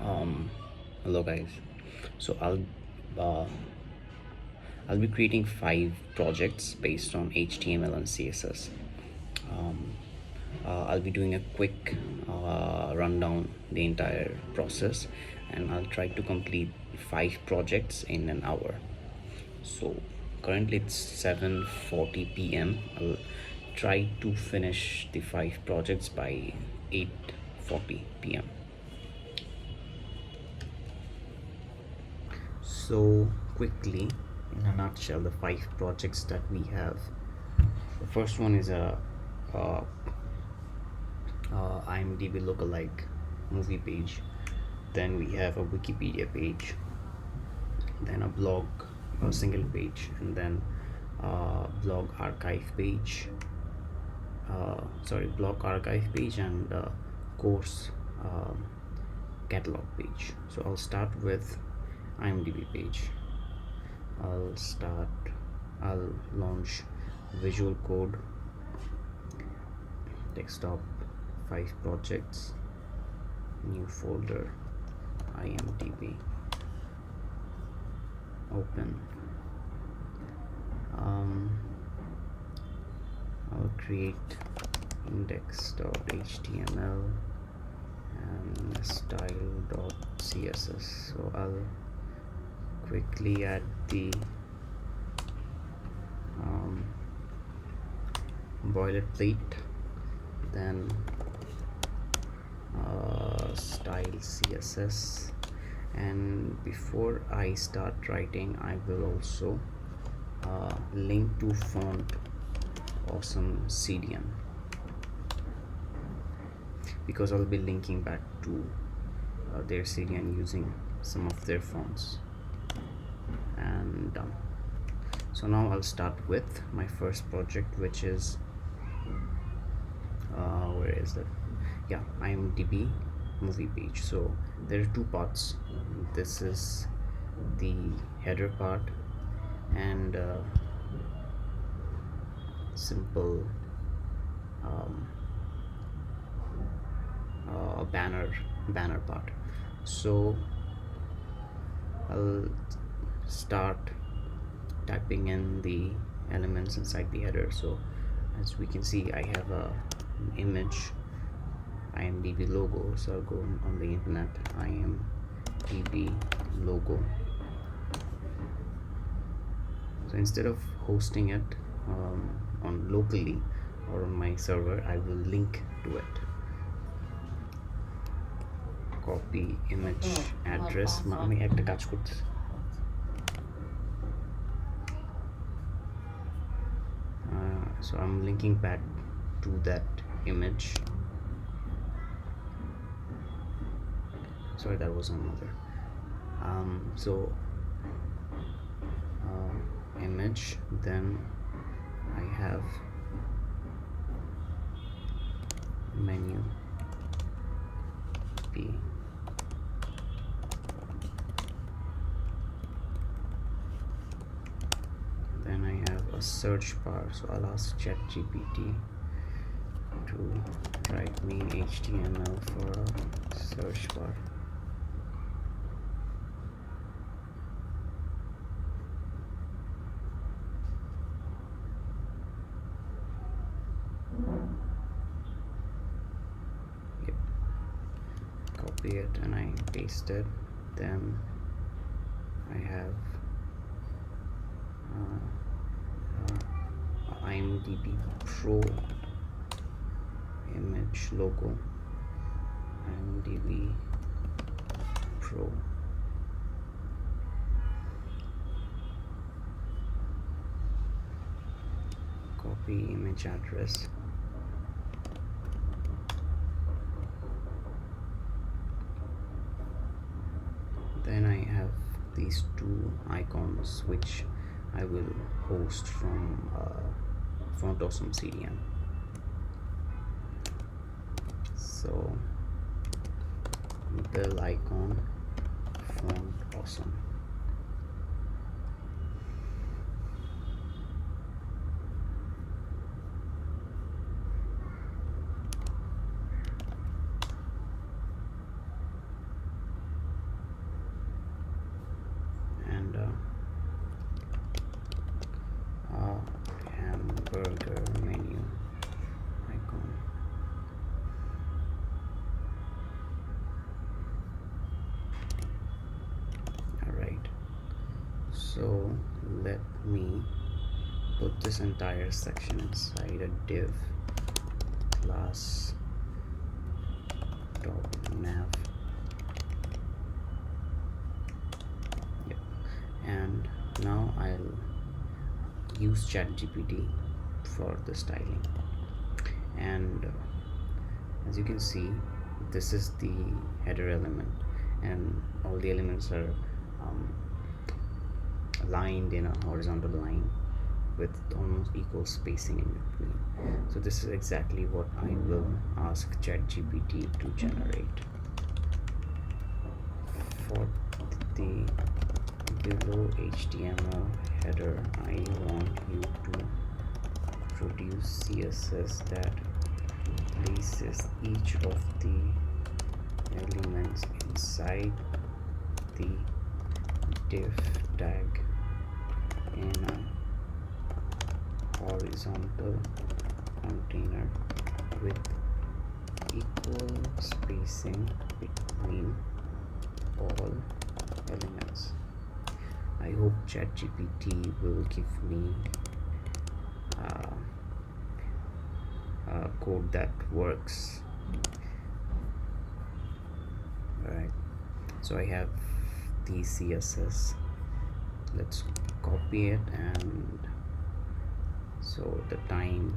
Um, Hello guys. So uh, I'll be creating 5 projects based on HTML and CSS. Um, I'll be doing a quick rundown the entire process, and I'll try to complete 5 projects in an hour. So currently it's 7:40 p.m. I'll try to finish the 5 projects by 8:40 p.m. So, quickly, in a nutshell, the 5 projects that we have. The first one is a uh, IMDb lookalike movie page. Then we have a Wikipedia page. Then a blog, a single page, and then blog archive page. Blog archive page and course uh, catalog page. So I'll start with IMDb page. I'll launch Visual Code, desktop, 5 projects, new folder, IMDb, open. I'll create index.html and style.css. So I'll quickly add the boilerplate, then style css, and before I start writing I will also link to font awesome CDN, because I'll be linking back to their CDN using some of their fonts. And done. So now I'll start with my first project, which is where is it? Yeah, IMDb movie page. So there are 2 parts. This is the header part and simple banner part. So I'll start typing in the elements inside the header. So as we can see, I have a image, IMDb logo. So I'll go on the internet, IMDb logo. So instead of hosting it on locally or on my server, I will link to it. Copy image address. আমি একটা কাজ করতেছি। So I'm linking back to that image. Sorry, that was another. So image, then I have menu P, then I have a search bar. So I'll ask ChatGPT to write me HTML for a search bar. Copy it and I paste it. Then I have IMDb Pro image logo, IMDb Pro. Copy image address. Then I have these 2 icons which I will host from Font Awesome CDN. So bell icon, Font Awesome. burger menu icon. Alright, so let me put this entire section inside a div class dot nav. Yep. And now I'll use ChatGPT for the styling, and as you can see, this is the header element, and all the elements are aligned in a horizontal line with almost equal spacing in between. So this is exactly what I will ask ChatGPT to generate. For the below HTML header, I want you to produce CSS that places each of the elements inside the div tag in a horizontal container with equal spacing between all elements. I hope ChatGPT will give me code that works. Alright, so I have the CSS. Let's copy it, and so the time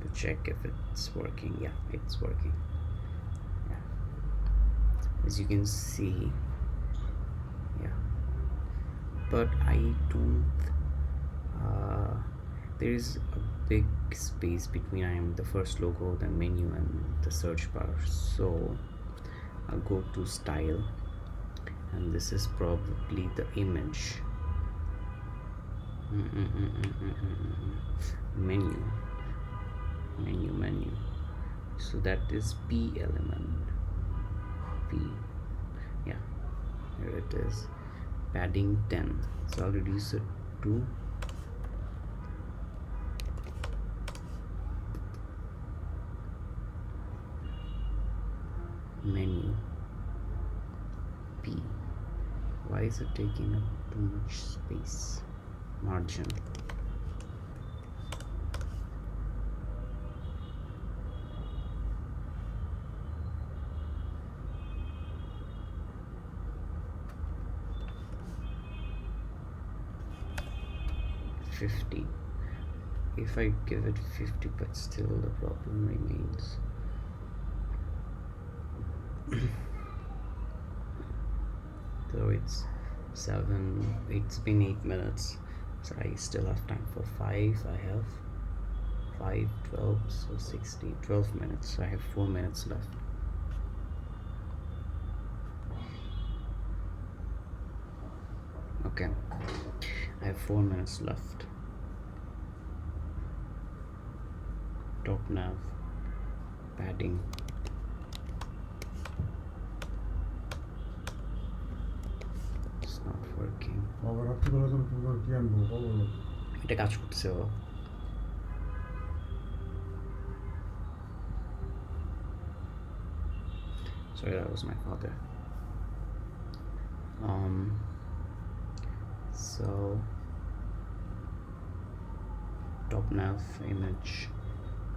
to check if it's working. Yeah, it's working. Yeah, as you can see. Yeah, but I don't there is a big space between the first logo, the menu, and the search bar. So I'll go to style, and this is probably the image. Menu. So that is P element. P. Yeah, here it is. Padding 10. So I'll reduce it to menu P. Why is it taking up too much space? Margin. $50. If I give it 50, but still the problem remains. So it's been 8 minutes, so I still have time for 5. I have 5, 12, so 60, 12 minutes. So I have 4 minutes left. Okay, I have 4 minutes left. Top nav, padding. It's not working. এটা কাজ করছে ও। Sorry, that was my father. So top nav image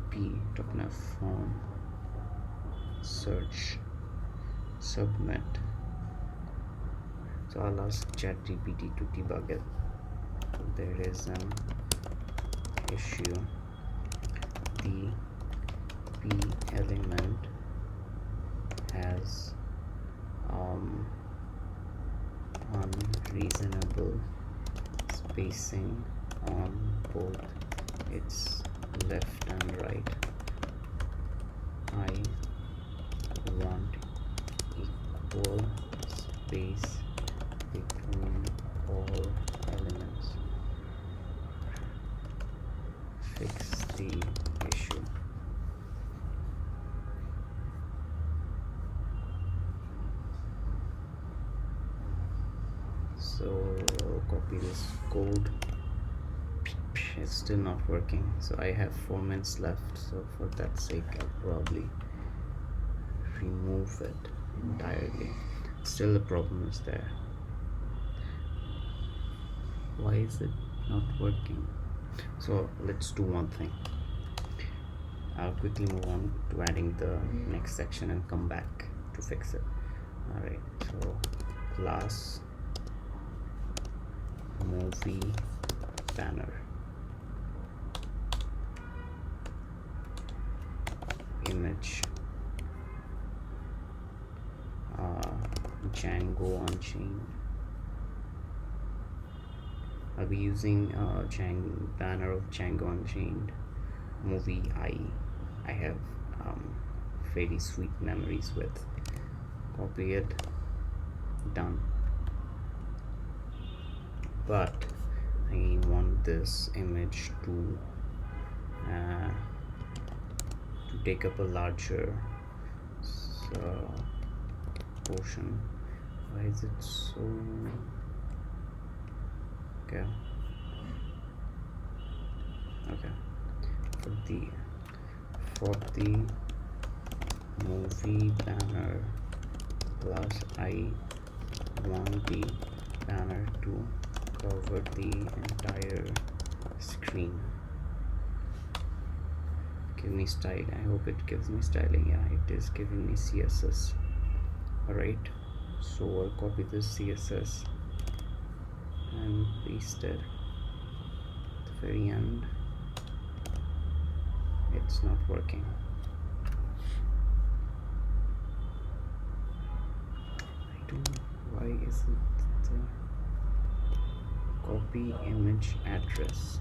P, top nav form, search, submit. So I'll ask ChatGPT to debug it. There is an issue. The P element has unreasonable spacing on both its left and right. I want equal space between all elements. Fix the issue. So I'll copy this code, it's still not working. So I have 4 minutes left, so for that sake I'll probably remove it entirely. Still the problem is there. Why is it not working? So let's do one thing. I'll quickly move on to adding the next section and come back to fix it. Alright, so class movie banner, image Django Unchained. I'll be using banner of Django Unchained movie. I have very sweet memories with. Copy it, done. But I want this image to take up a larger portion. Why is it so? Okay. For the movie banner, plus I want the banner to cover the entire screen. Give me style. I hope it gives me styling. Yeah, it is giving me CSS. Alright, so I'll copy this CSS and paste it at the very end. It's not working. I don't know why is it copy image address.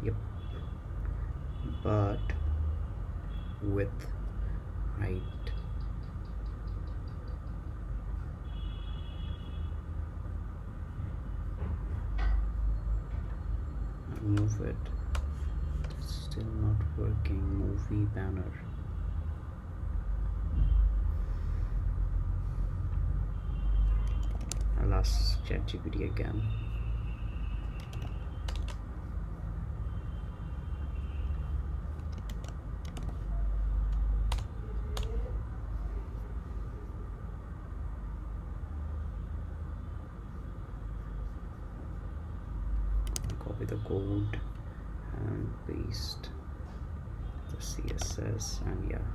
Yep, but width, height, move it. It's still not working. Movie banner. I'll ask ChatGPT again. Copy the code and paste the CSS, and yeah,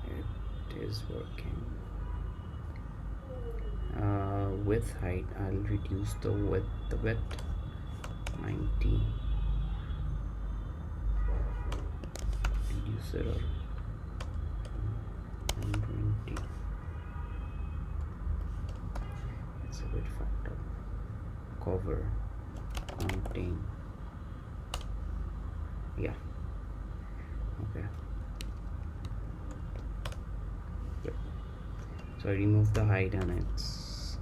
it is working. Width, height, I'll reduce the width 90, reduce it, or 120. It's a bit fucked up. Cover, contain, yeah, okay. Yep. So I removed the height and it's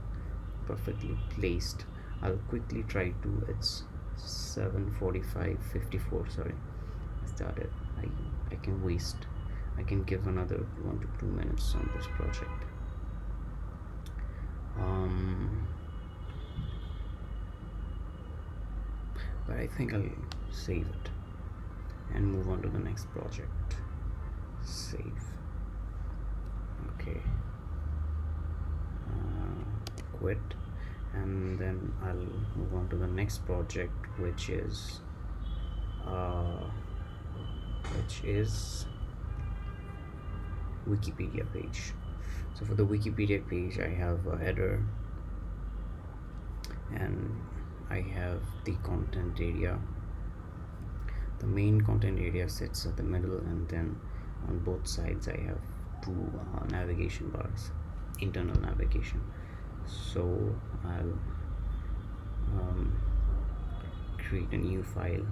perfectly placed. I'll quickly try to. It's 7:45:54. Sorry, I started. I can waste. I can give another 1 to 2 minutes on this project. But I think I'll save it and move on to the next project. Save. Okay. Quit, and then I'll move on to the next project, which is Wikipedia page. So for the Wikipedia page, I have a header and I have the content area. The main content area sits at the middle, and then on both sides I have two navigation bars, internal navigation. So I'll create a new file,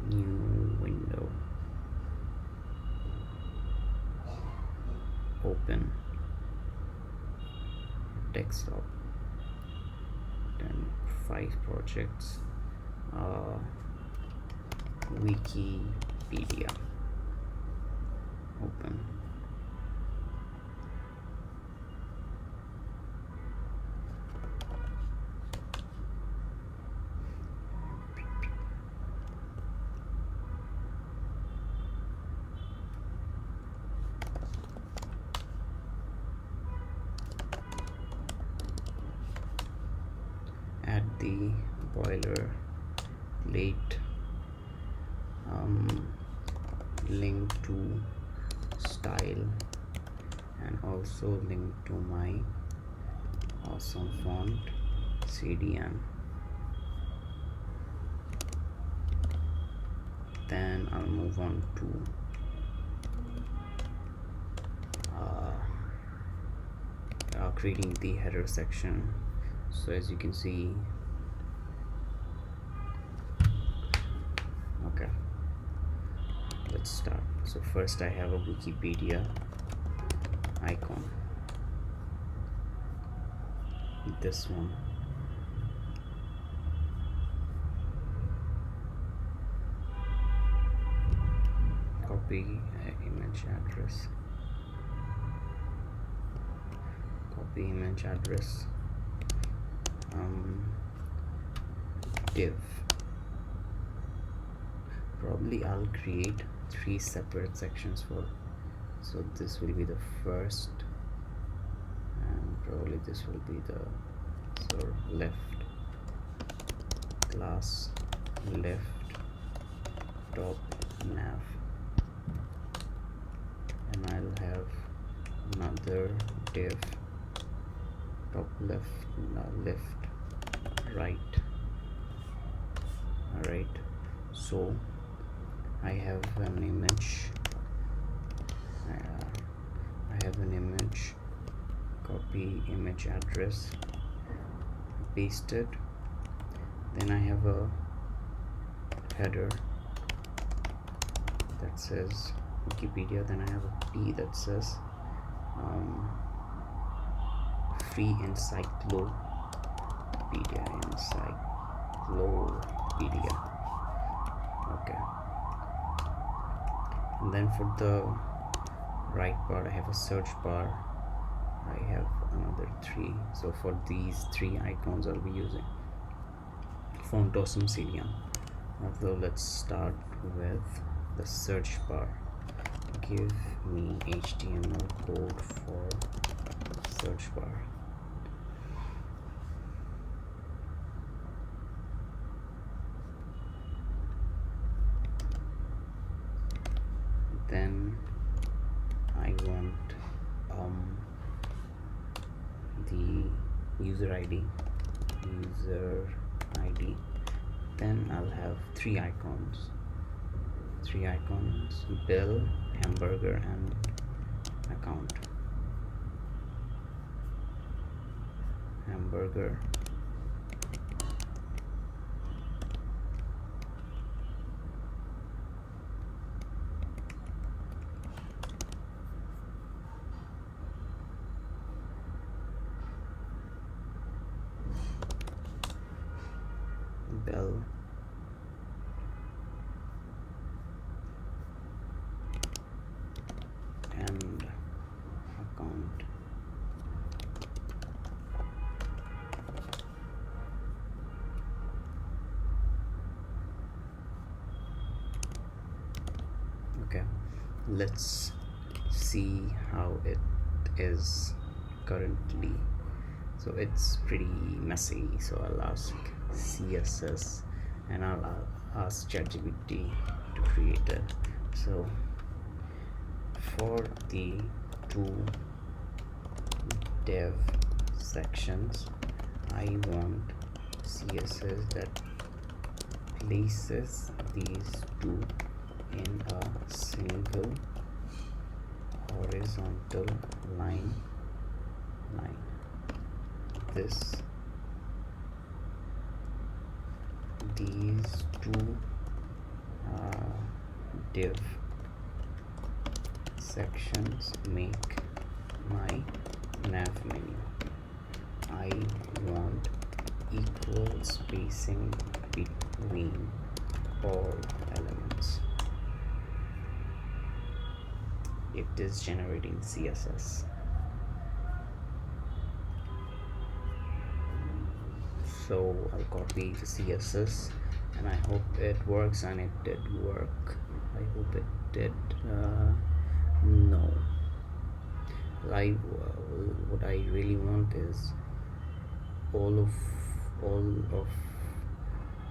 new window, open desktop, then 5 projects. Wikipedia, open. Add the boilerplate link to style, and also link to my awesome font CDN. Then I'll move on to creating the header section. So as you can see, okay, let's start. So first I have a Wikipedia icon, this one. Copy image address, div. Probably I'll create 3 separate sections for, so this will be the first, and probably this will be the left class, left top nav, and I'll have another div top left, right. Alright, so I have an image, copy image address, paste it. Then I have a header that says Wikipedia. Then I have a P that says free encyclopedia. Okay, and then for the right part I have a search bar. I have another 3. So for these 3 icons I'll be using font awesome CDN. So let's start with the search bar. Give me HTML code for search bar. Then I want the user ID. Then I'll have 3 icons, bill, hamburger, and account. Hamburger, bill, and account. Okay, let's see how it is currently. So it's pretty messy, so I'll ask CSS and I'll ask ChatGPT to create it. So for the 2 dev sections, I want CSS that places these 2 in a single horizontal line. These 2 div sections make my nav menu. I want equal spacing between all elements. It is generating CSS. So I'll copy the CSS and I hope it works, and it did work. I hope it did. No, what I really want is all of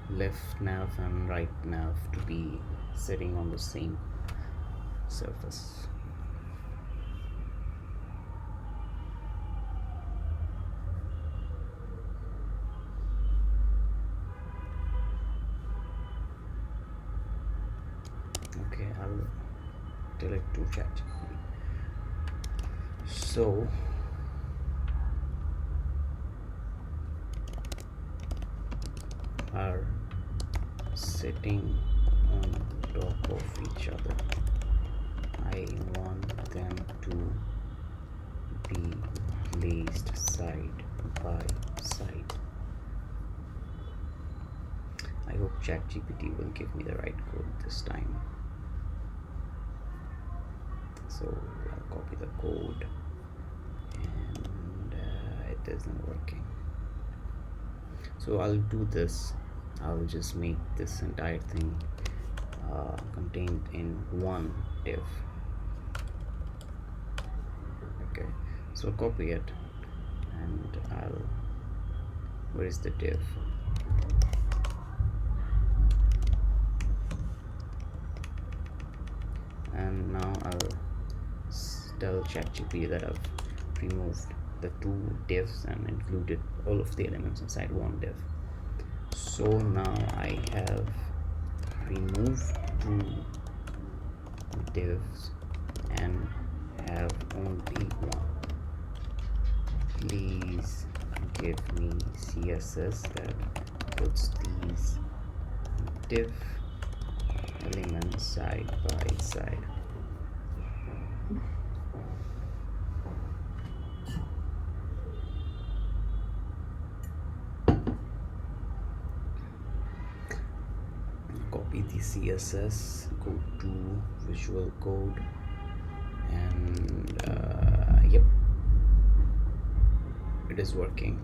left nav and right nav to be sitting on the same surface. Okay, I'll tell it to ChatGPT. So are sitting on top of each other. I want them to be placed side by side. I hope ChatGPT will give me the right code this time. So I'll copy the code, and it isn't working. So I'll do this. I'll just make this entire thing contained in one div. Okay, so copy it, and where is the div? And now I'll tell ChatGPT that I've removed the two divs and included all of the elements inside one div. So now I have removed two divs and have only one. Please give me CSS that puts these div elements side by side. Copy the CSS, go to Visual Code, and yep, it is working.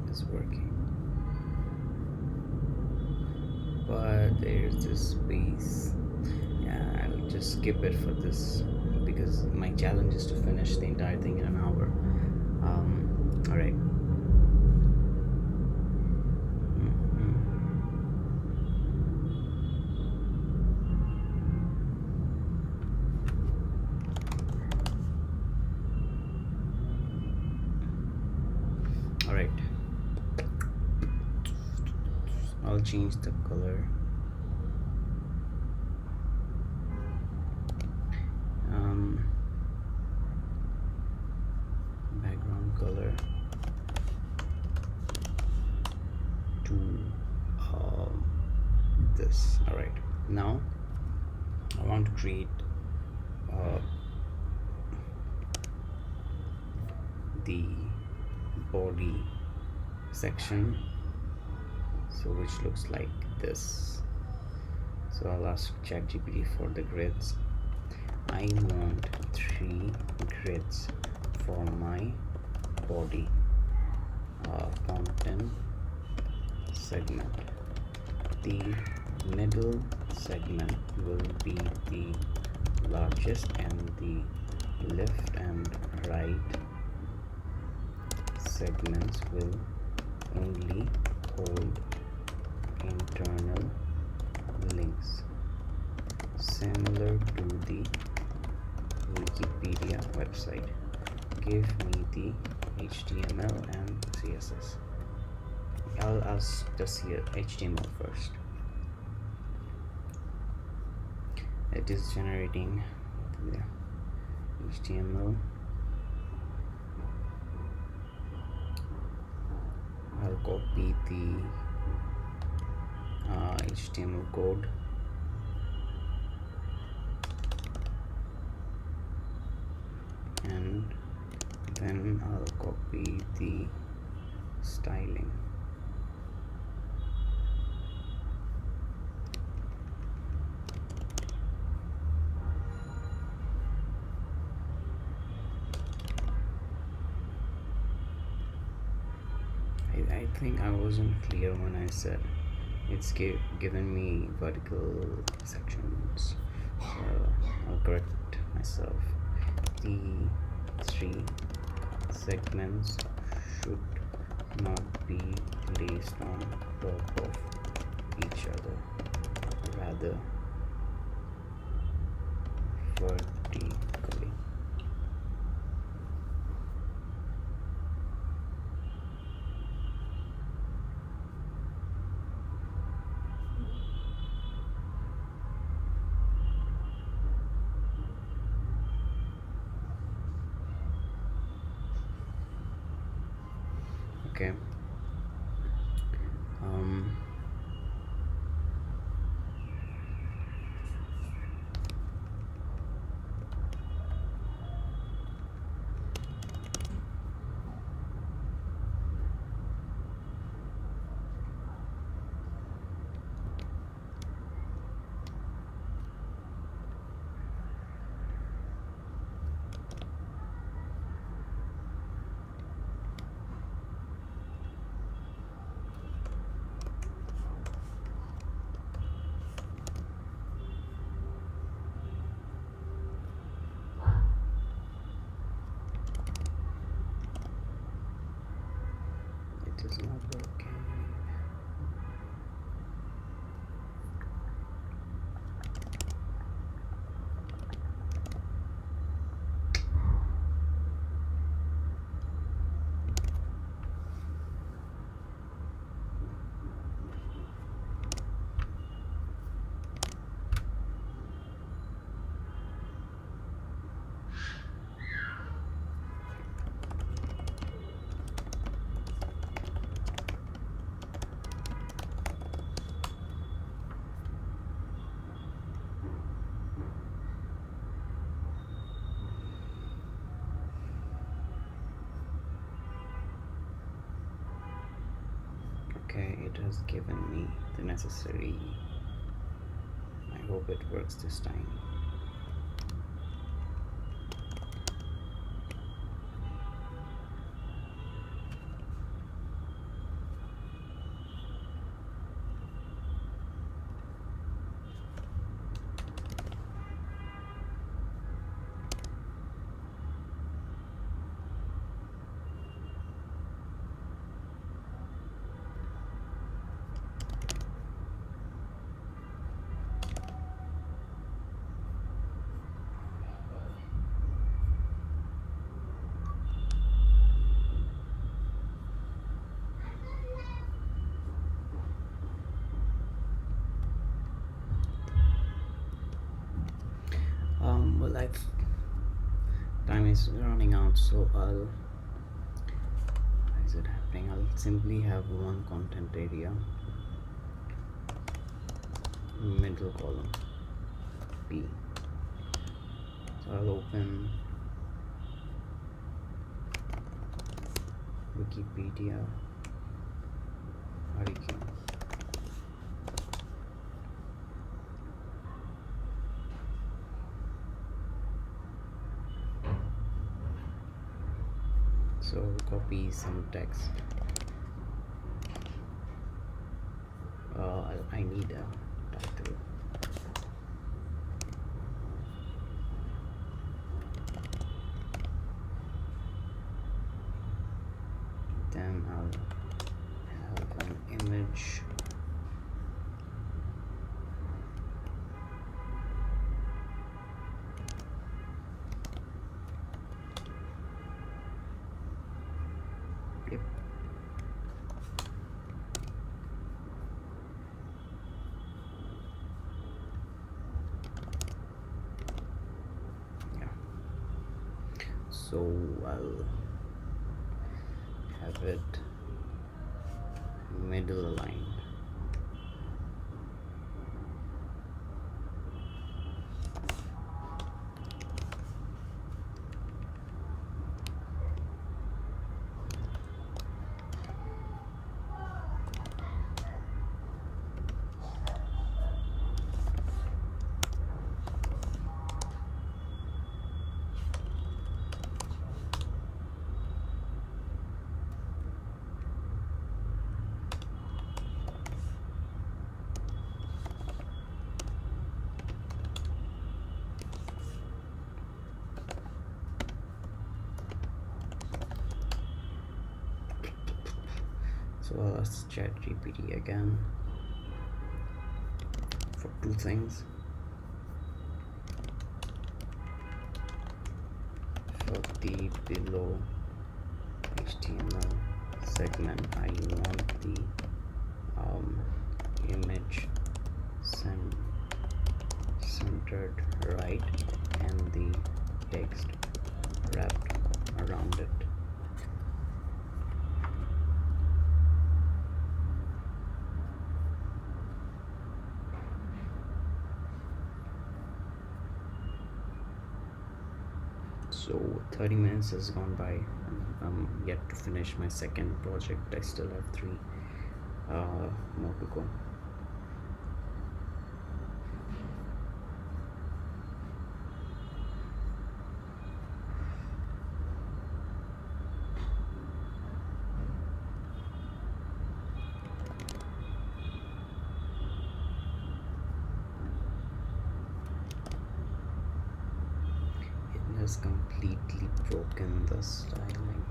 It's working. But there's this space. Yeah, I'll just skip it for this because my challenge is to finish the entire thing in an hour. All right. All right. I'll change the color. Background color to this. All right, now I want to create the body section, so which looks like this. So I'll ask ChatGPT for the grids. I want 3 grids for my body content segment. The middle segment will be the largest, and the left and right segments will only hold internal links, similar to the Wikipedia website. Give me the HTML and CSS. I'll ask just here HTML first. It is generating the HTML. I'll copy the HTML code, and then I'll copy the styling. I think I wasn't clear when I said it's given me vertical sections, so I'll correct myself. The three segments should not be placed on top of each other, rather vertically. Okay. It is not working. Okay, it has given me the necessary. I hope it works this time. Well, time is running out, so why is it happening? I'll simply have one content area, middle column P. So I'll open Wikipedia article. So copy some text. I need a title. Then I'll have an image. Yep. Yeah. So I'll have it middle aligned. So I'll ask ChatGPT again for two things. For the below HTML segment, I want the image centered right and the text wrapped around it. So 30 minutes has gone by. I'm yet to finish my second project. I still have three more to go. It has completely broken the styling.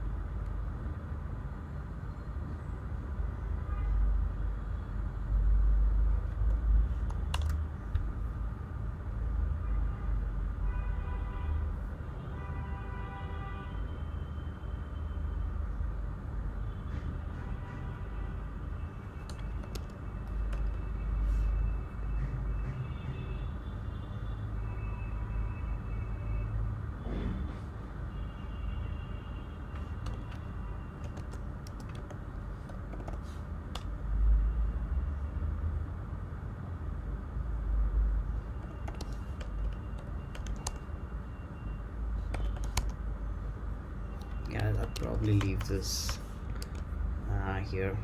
Yeah, I'll probably leave this here.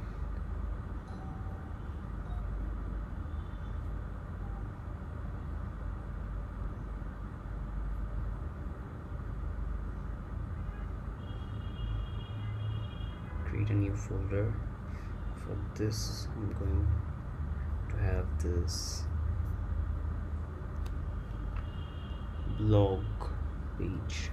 Create a new folder. For this, I'm going to have this blog page.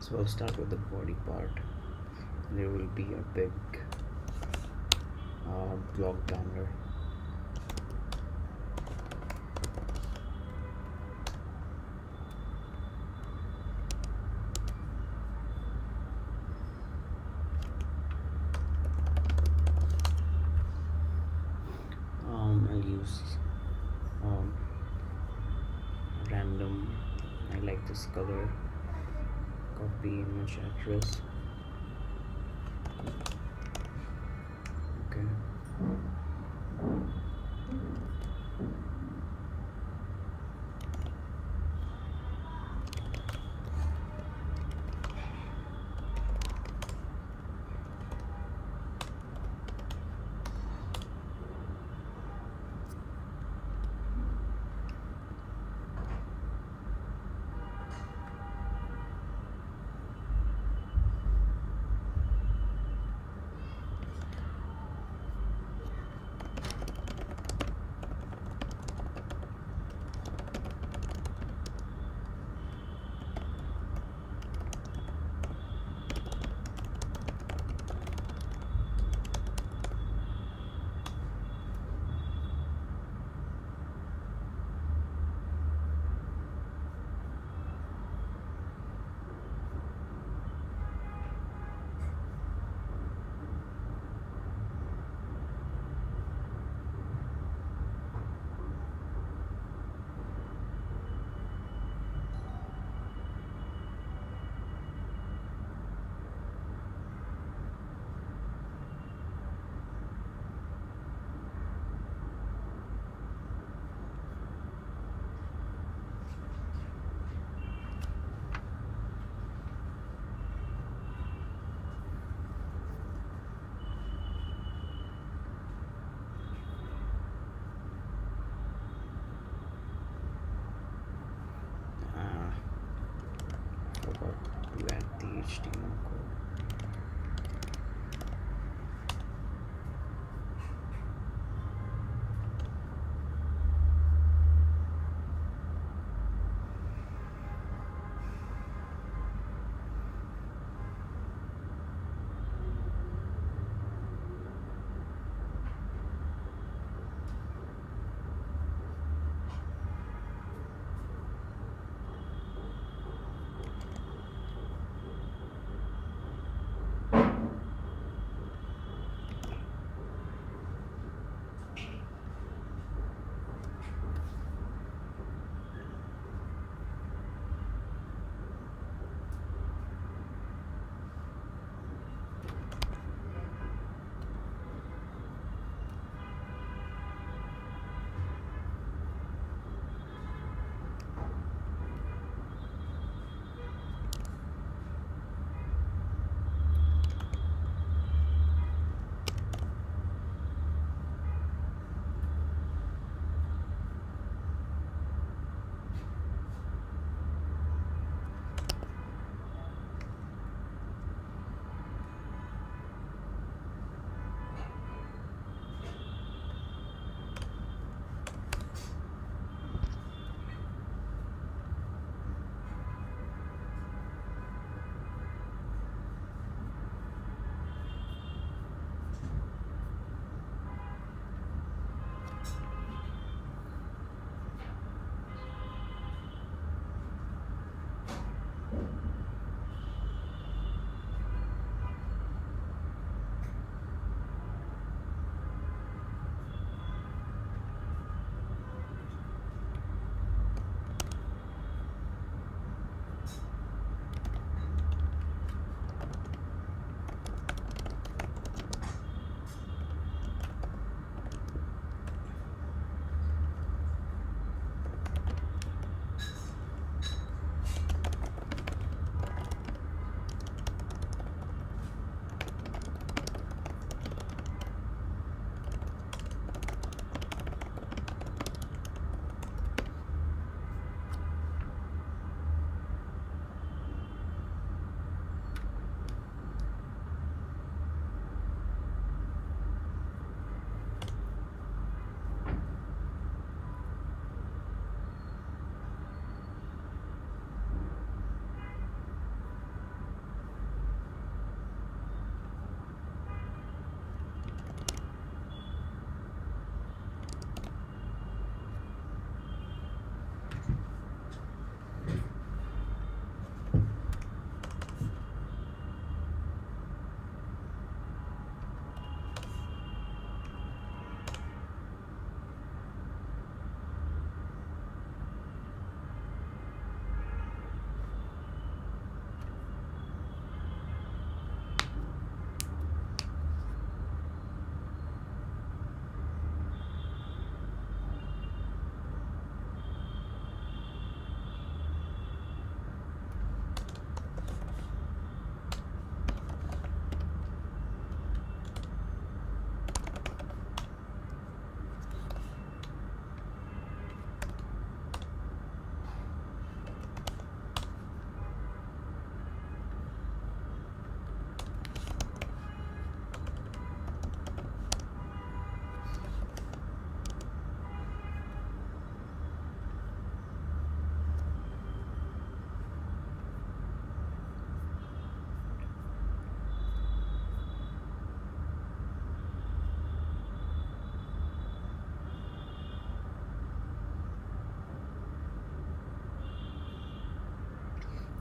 So I'll start with the body part. There will be a big block banner. I'll use random. I like this color. Copy image address. Okay.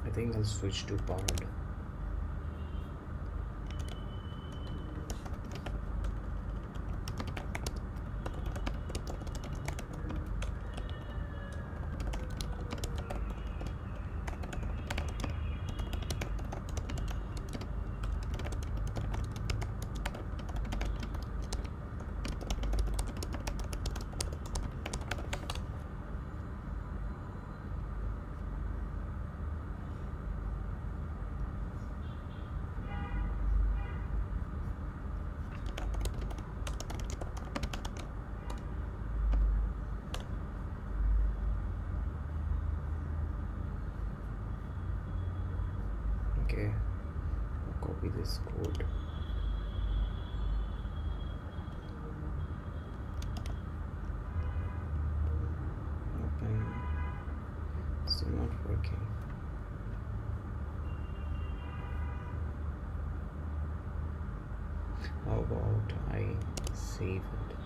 I think I'll switch to powered. Okay, copy this code. Open. Still not working. How about I save it?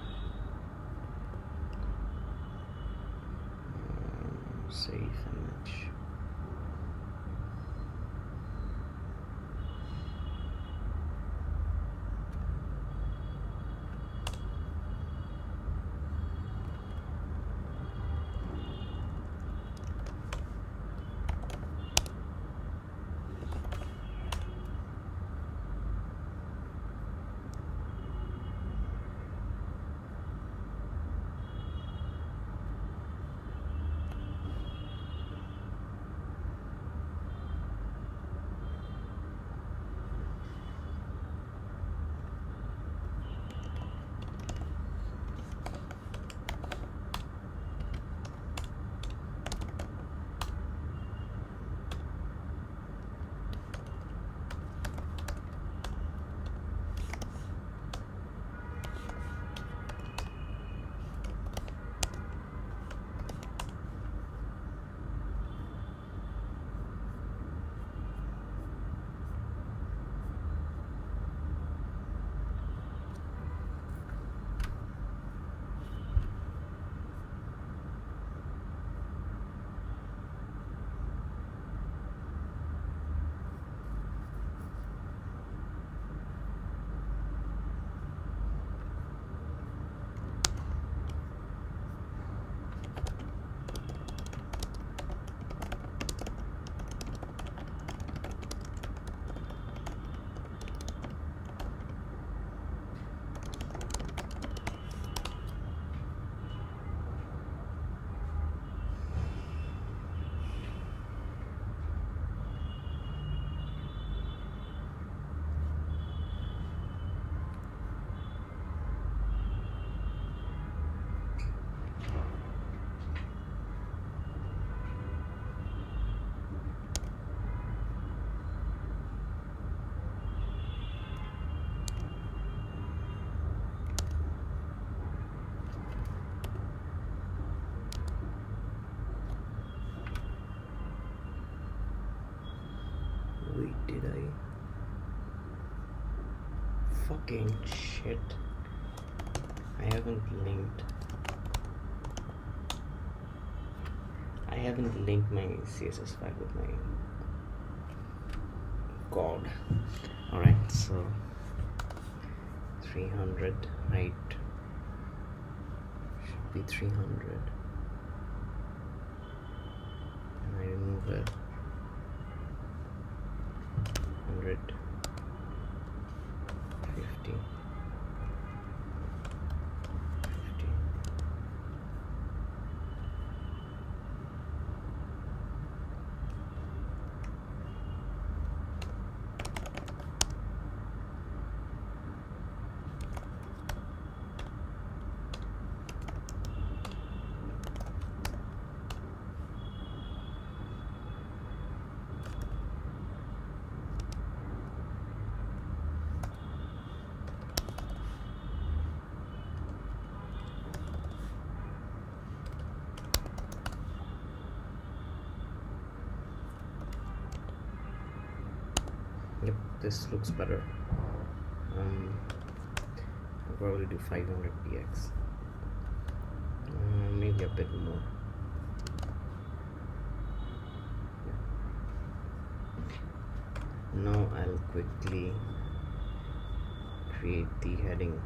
Save image. Wait, did I? Fucking shit. I haven't linked my CSS file with my god. Alright, so 300 height should be 300 and I remove it 100 50 50. Yep, this looks better. I'll probably do 500 px, maybe a bit more. Now I'll quickly create the heading.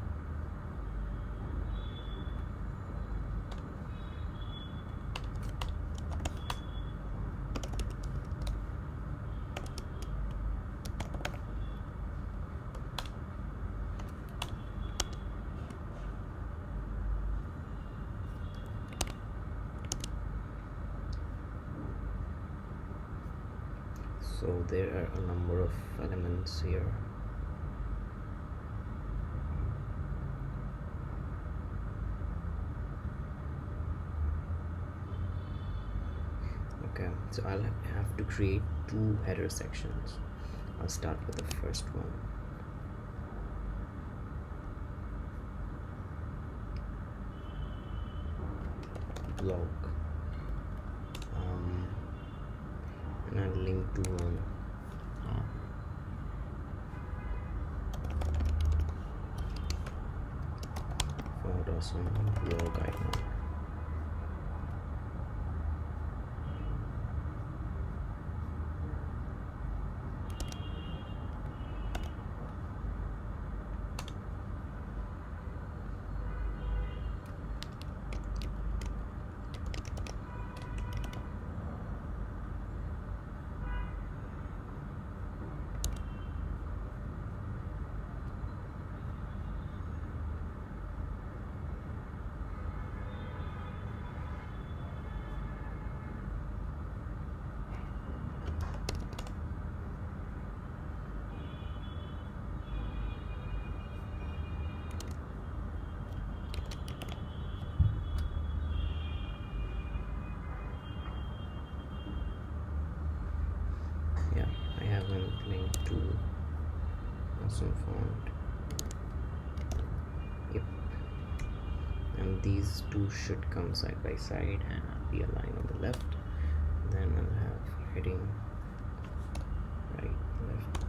So there are a number of elements here. Okay, so I'll have to create two header sections. I'll start with the first one. Blog. And I'll link to one for some blog icon. Yeah, I haven't linked to awesome font. Yep, and these two should come side by side and I'll be aligned on the left. Then I'll have heading right, left,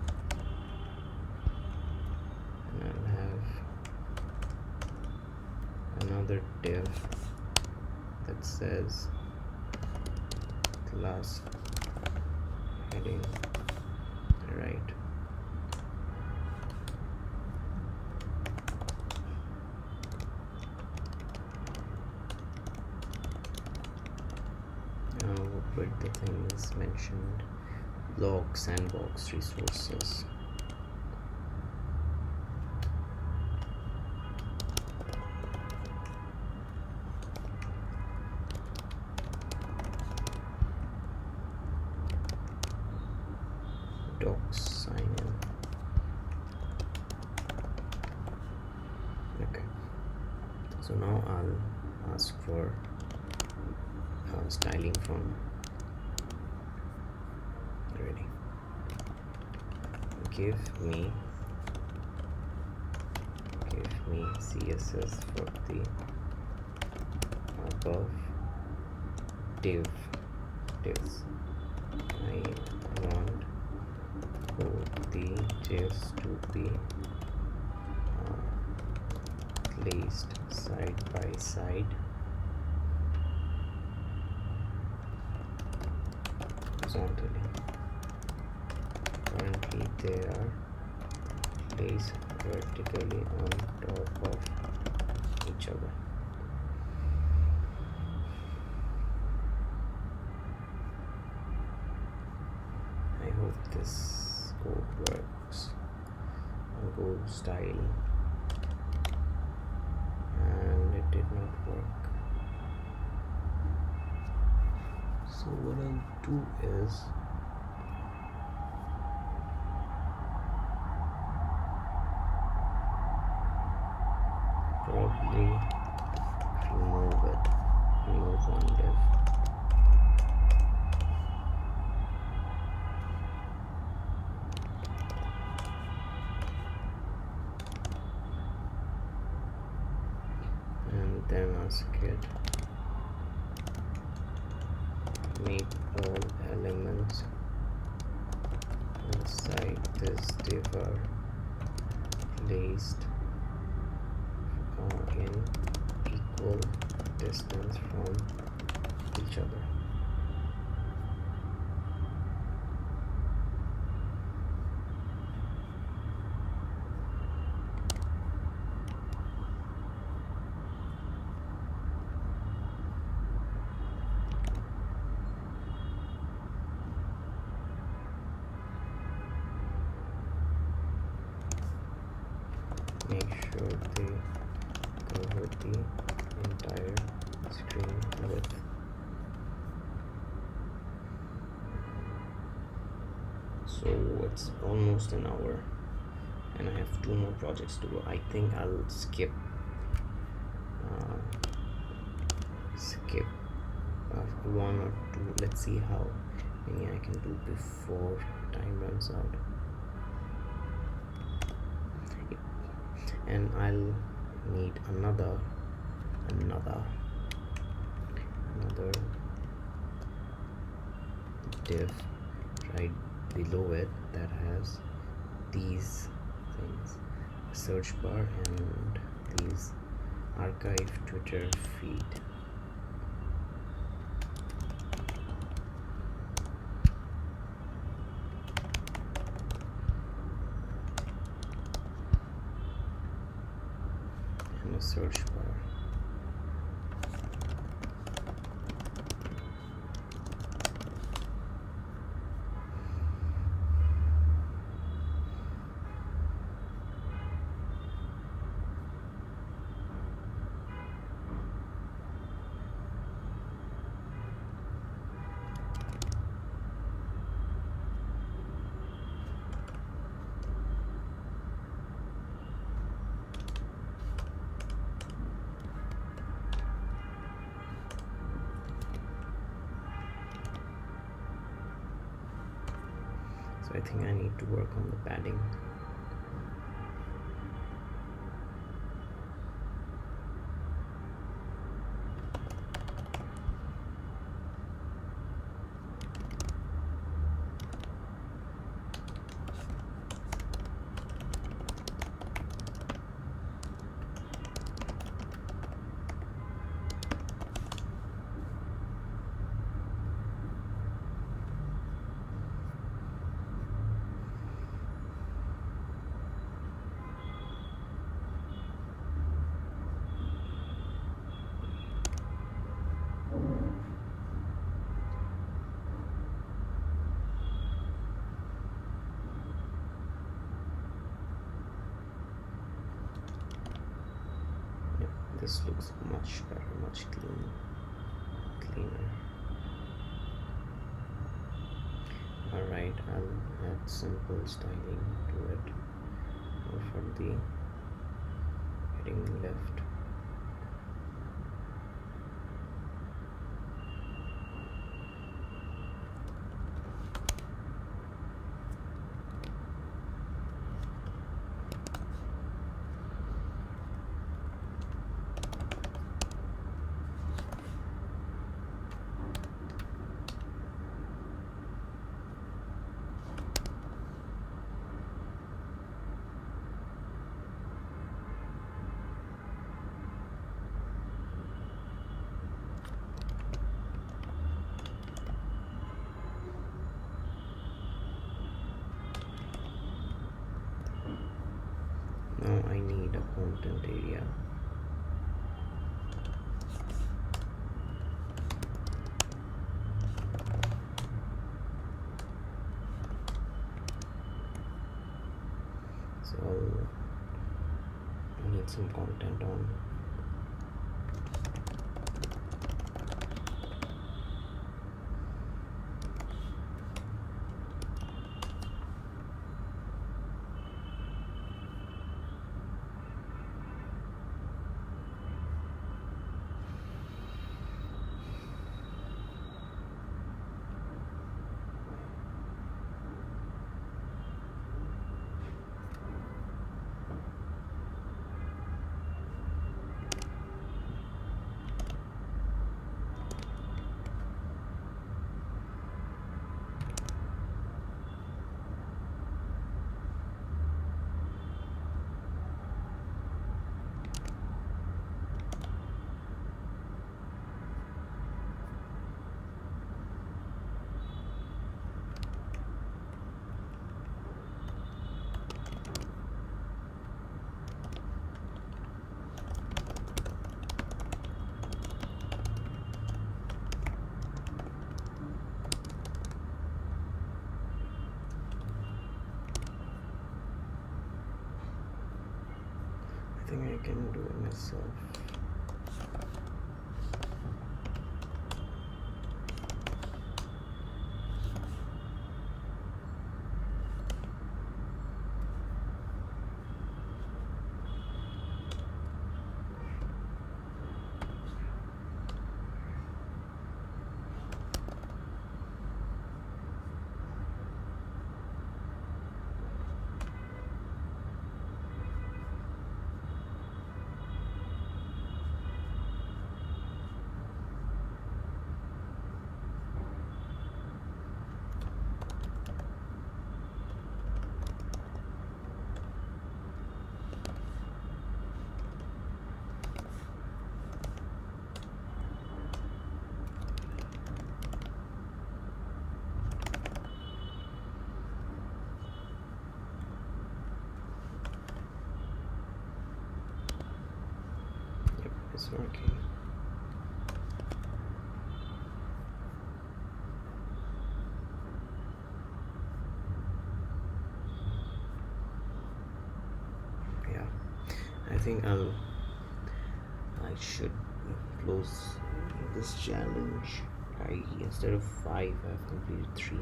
and I'll have another div that says class heading right. With the things mentioned, blog sandbox resources. Docs sign in. Okay, so now I'll ask for styling from ready. Give me CSS for the above divs. I want both the divs to be placed side by side horizontally. Currently they are placed vertically on top of each other. I hope this code works. I'll go style, and it did not work. So what I'll do is probably remove one div. And then ask it make all elements inside this div are placed in equal distance from each other. sure they cover the entire screen width. So it's almost an hour and I have 2 more projects to go. I think I'll skip one or two. Let's see how many I can do before time runs out. And I'll need another div right below it that has these things, search bar and these archive Twitter feed. And a search bar. So I think I need to work on the padding. This looks much better, much cleaner. Alright, I'll add simple styling to it. Go for the heading left. Now I need a content area. So I need some content on. think I can do it myself. Yep, it's working. Yeah, I think I should close this challenge. Instead of 5, I've completed 3.